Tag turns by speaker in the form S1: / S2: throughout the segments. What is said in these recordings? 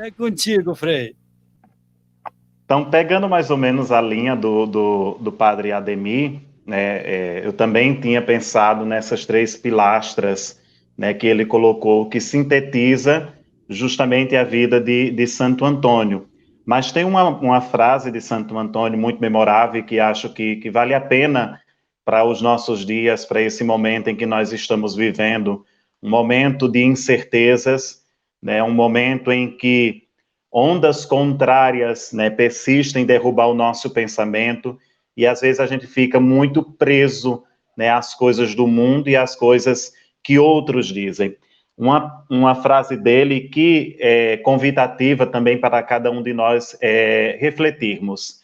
S1: É contigo, Frei.
S2: Então, pegando mais ou menos a linha do padre Ademir, né, eu também tinha pensado nessas três pilastras, né, que ele colocou, que sintetiza justamente a vida de Santo Antônio. Mas tem uma frase de Santo Antônio muito memorável que acho que vale a pena para os nossos dias, para esse momento em que nós estamos vivendo, um momento de incertezas, né, um momento em que ondas contrárias, né, persistem em derrubar o nosso pensamento e às vezes a gente fica muito preso, né, às coisas do mundo e às coisas que outros dizem. Uma frase dele que é convidativa também para cada um de nós refletirmos.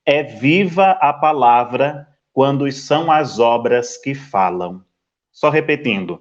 S2: É viva a palavra quando são as obras que falam. Só repetindo.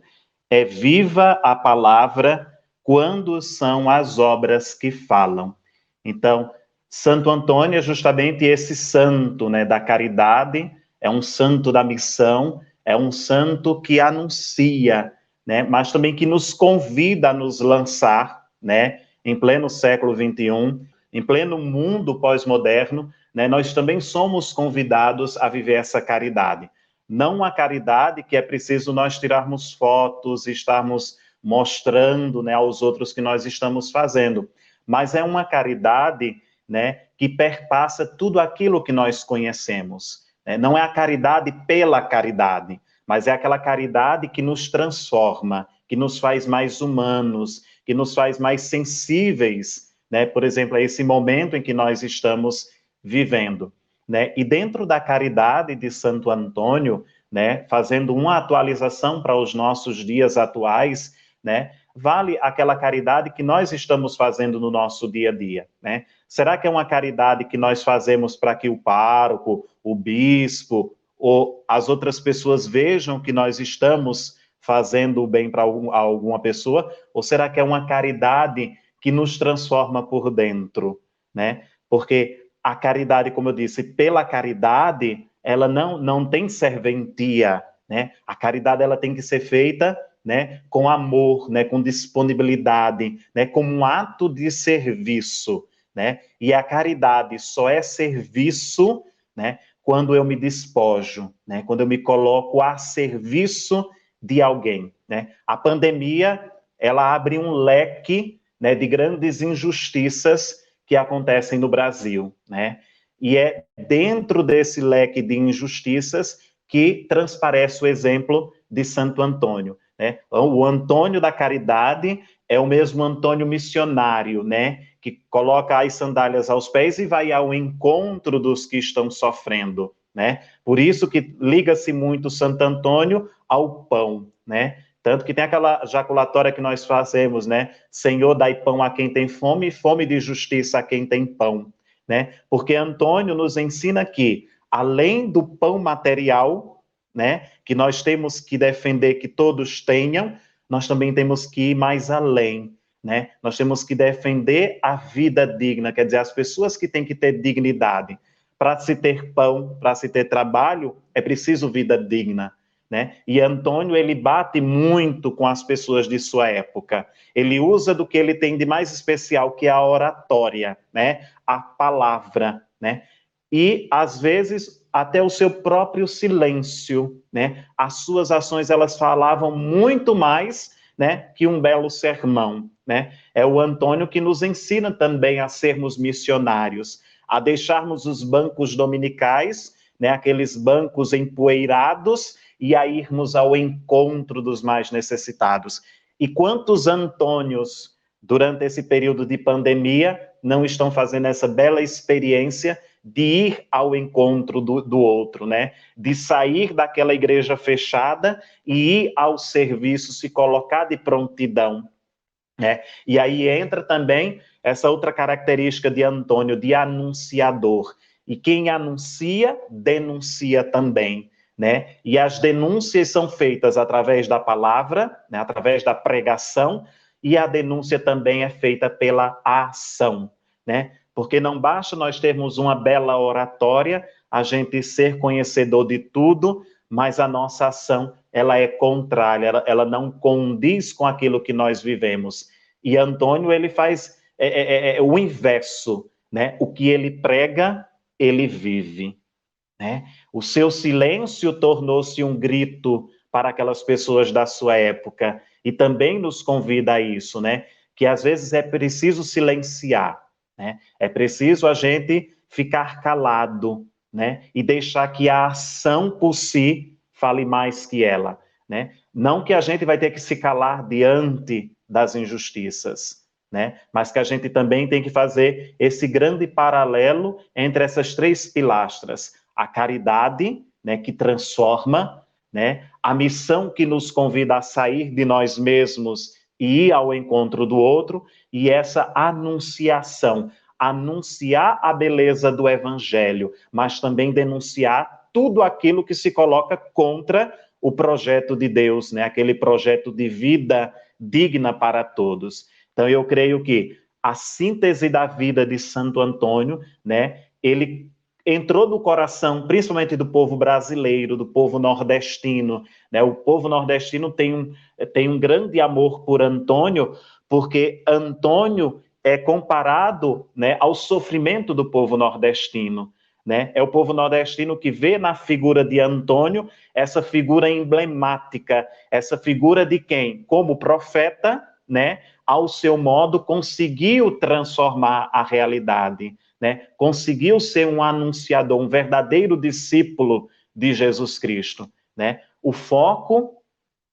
S2: É viva a palavra quando são as obras que falam. Então, Santo Antônio é justamente esse santo, né, da caridade, é um santo da missão, é um santo que anuncia, né, mas também que nos convida a nos lançar, né, em pleno século XXI, em pleno mundo pós-moderno, né, nós também somos convidados a viver essa caridade. Não a caridade que é preciso nós tirarmos fotos, estarmos mostrando, né, aos outros que nós estamos fazendo, mas é uma caridade, né, que perpassa tudo aquilo que nós conhecemos. Né? Não é a caridade pela caridade, mas é aquela caridade que nos transforma, que nos faz mais humanos, que nos faz mais sensíveis, né, por exemplo, a esse momento em que nós estamos vivendo. Né? E dentro da caridade de Santo Antônio, né, fazendo uma atualização para os nossos dias atuais, né, vale aquela caridade que nós estamos fazendo no nosso dia a dia, né? Será que é uma caridade que nós fazemos para que o pároco, o bispo ou as outras pessoas vejam que nós estamos fazendo o bem para alguma pessoa? Ou será que é uma caridade que nos transforma por dentro, né? Porque a caridade, como eu disse, pela caridade, ela não tem serventia, né? A caridade ela tem que ser feita, né, com amor, né, com disponibilidade, né, como um ato de serviço, né? E a caridade só é serviço, né, quando eu me despojo, né? Quando eu me coloco a serviço de alguém, né? A pandemia, ela abre um leque, né, de grandes injustiças que acontecem no Brasil, né? E é dentro desse leque de injustiças que transparece o exemplo de Santo Antônio, né? O Antônio da Caridade é o mesmo Antônio missionário, né? Que coloca as sandálias aos pés e vai ao encontro dos que estão sofrendo, né? Por isso que liga-se muito Santo Antônio ao pão, né? Tanto que tem aquela jaculatória que nós fazemos, né? Senhor, dai pão a quem tem fome e fome de justiça a quem tem pão, né? Porque Antônio nos ensina que, além do pão material, né, que nós temos que defender que todos tenham, nós também temos que ir mais além, né? Nós temos que defender a vida digna, quer dizer, as pessoas que têm que ter dignidade. Para se ter pão, para se ter trabalho, é preciso vida digna, né? E Antônio, ele bate muito com as pessoas de sua época. Ele usa do que ele tem de mais especial, que é a oratória, né? A palavra, né? E, às vezes, até o seu próprio silêncio, né? As suas ações, elas falavam muito mais, né, que um belo sermão, né? É o Antônio que nos ensina também a sermos missionários, a deixarmos os bancos dominicais, né, aqueles bancos empoeirados, e a irmos ao encontro dos mais necessitados. E quantos Antônios, durante esse período de pandemia, não estão fazendo essa bela experiência de ir ao encontro do outro, né? De sair daquela igreja fechada e ir ao serviço, se colocar de prontidão, né? E aí entra também essa outra característica de Antônio, de anunciador. E quem anuncia, denuncia também, né? E as denúncias são feitas através da palavra, né? Através da pregação, e a denúncia também é feita pela ação, né? Porque não basta nós termos uma bela oratória, a gente ser conhecedor de tudo, mas a nossa ação, ela é contrária, ela não condiz com aquilo que nós vivemos. E Antônio, ele faz é o inverso, né? O que ele prega, ele vive, né? O seu silêncio tornou-se um grito para aquelas pessoas da sua época e também nos convida a isso, né? Que às vezes é preciso silenciar, né? É preciso a gente ficar calado, né? E deixar que a ação por si fale mais que ela, né? Não que a gente vai ter que se calar diante das injustiças, né? Mas que a gente também tem que fazer esse grande paralelo entre essas três pilastras: a caridade, né, que transforma, né, a missão que nos convida a sair de nós mesmos e ir ao encontro do outro, e essa anunciação, anunciar a beleza do evangelho, mas também denunciar tudo aquilo que se coloca contra o projeto de Deus, né, aquele projeto de vida digna para todos. Então eu creio que a síntese da vida de Santo Antônio, né, ele entrou no coração, principalmente do povo brasileiro, do povo nordestino, né? O povo nordestino tem um grande amor por Antônio, porque Antônio é comparado, né, ao sofrimento do povo nordestino, né? É o povo nordestino que vê na figura de Antônio essa figura emblemática, essa figura de quem, como profeta, né, ao seu modo, conseguiu transformar a realidade, né? Conseguiu ser um anunciador, um verdadeiro discípulo de Jesus Cristo, né? O foco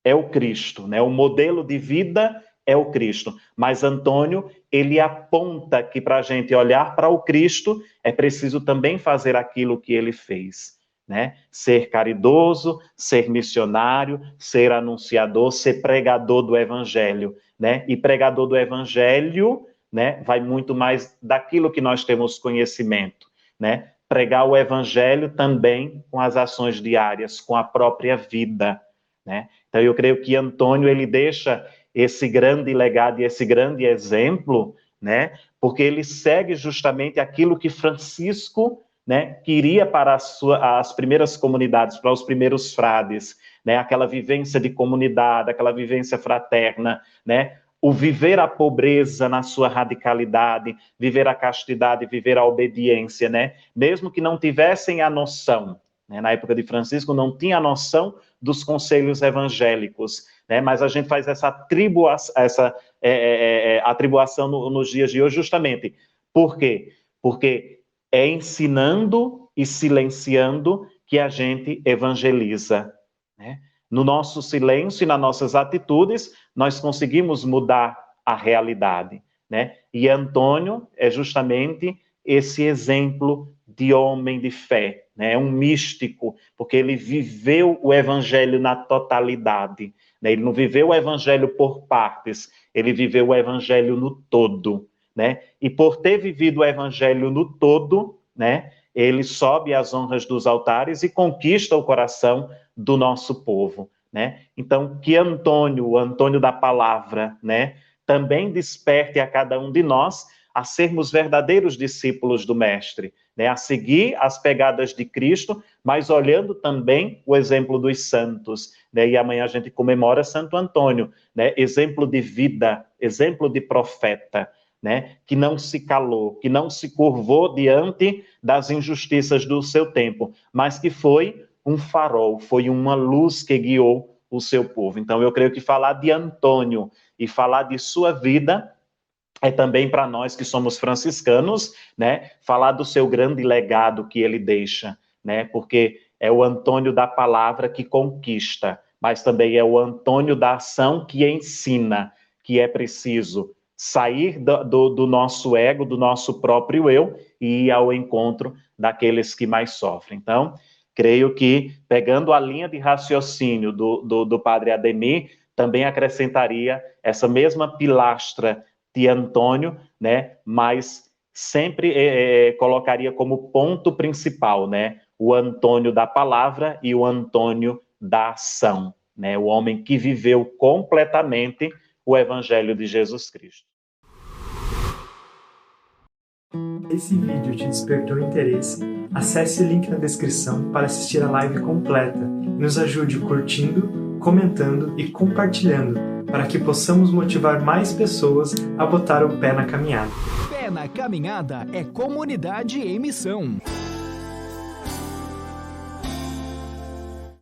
S2: é o Cristo, né? O modelo de vida é o Cristo. Mas Antônio, ele aponta que para a gente olhar para o Cristo, é preciso também fazer aquilo que ele fez, né? Ser caridoso, ser missionário, ser anunciador, ser pregador do evangelho, né? E pregador do evangelho, né, vai muito mais daquilo que nós temos conhecimento, né? Pregar o evangelho também com as ações diárias, com a própria vida, né? Então eu creio que Antônio ele deixa esse grande legado e esse grande exemplo, né? Porque ele segue justamente aquilo que Francisco, né, queria para as primeiras comunidades, para os primeiros frades, né? Aquela vivência de comunidade, aquela vivência fraterna, né? O viver a pobreza na sua radicalidade, viver a castidade, viver a obediência, né? Mesmo que não tivessem a noção, né? Na época de Francisco não tinha a noção dos conselhos evangélicos, né? Mas a gente faz essa atribuação nos dias de hoje justamente. Por quê? Porque é ensinando e silenciando que a gente evangeliza, né? No nosso silêncio e nas nossas atitudes, nós conseguimos mudar a realidade, né? E Antônio é justamente esse exemplo de homem de fé, né? Um místico, porque ele viveu o evangelho na totalidade, né? Ele não viveu o evangelho por partes, ele viveu o evangelho no todo, né? E por ter vivido o evangelho no todo, né, ele sobe às honras dos altares e conquista o coração do nosso povo, né? Então, que Antônio, o Antônio da palavra, né, também desperte a cada um de nós a sermos verdadeiros discípulos do Mestre, né, a seguir as pegadas de Cristo, mas olhando também o exemplo dos santos, né? E amanhã a gente comemora Santo Antônio, né? Exemplo de vida, exemplo de profeta, né? Que não se calou, que não se curvou diante das injustiças do seu tempo, mas que foi um farol, foi uma luz que guiou o seu povo. Então, eu creio que falar de Antônio e falar de sua vida é também para nós que somos franciscanos, né, falar do seu grande legado que ele deixa, né, porque é o Antônio da palavra que conquista, mas também é o Antônio da ação que ensina que é preciso sair do nosso ego, do nosso próprio eu e ir ao encontro daqueles que mais sofrem. Então, creio que, pegando a linha de raciocínio do padre Ademir, também acrescentaria essa mesma pilastra de Antônio, né? Mas sempre colocaria como ponto principal, né? O Antônio da palavra e o Antônio da ação, né? O homem que viveu completamente o Evangelho de Jesus Cristo.
S1: Esse vídeo te despertou interesse? Acesse o link na descrição para assistir a live completa e nos ajude curtindo, comentando e compartilhando para que possamos motivar mais pessoas a botar o pé na caminhada.
S3: Pé na Caminhada é comunidade em missão.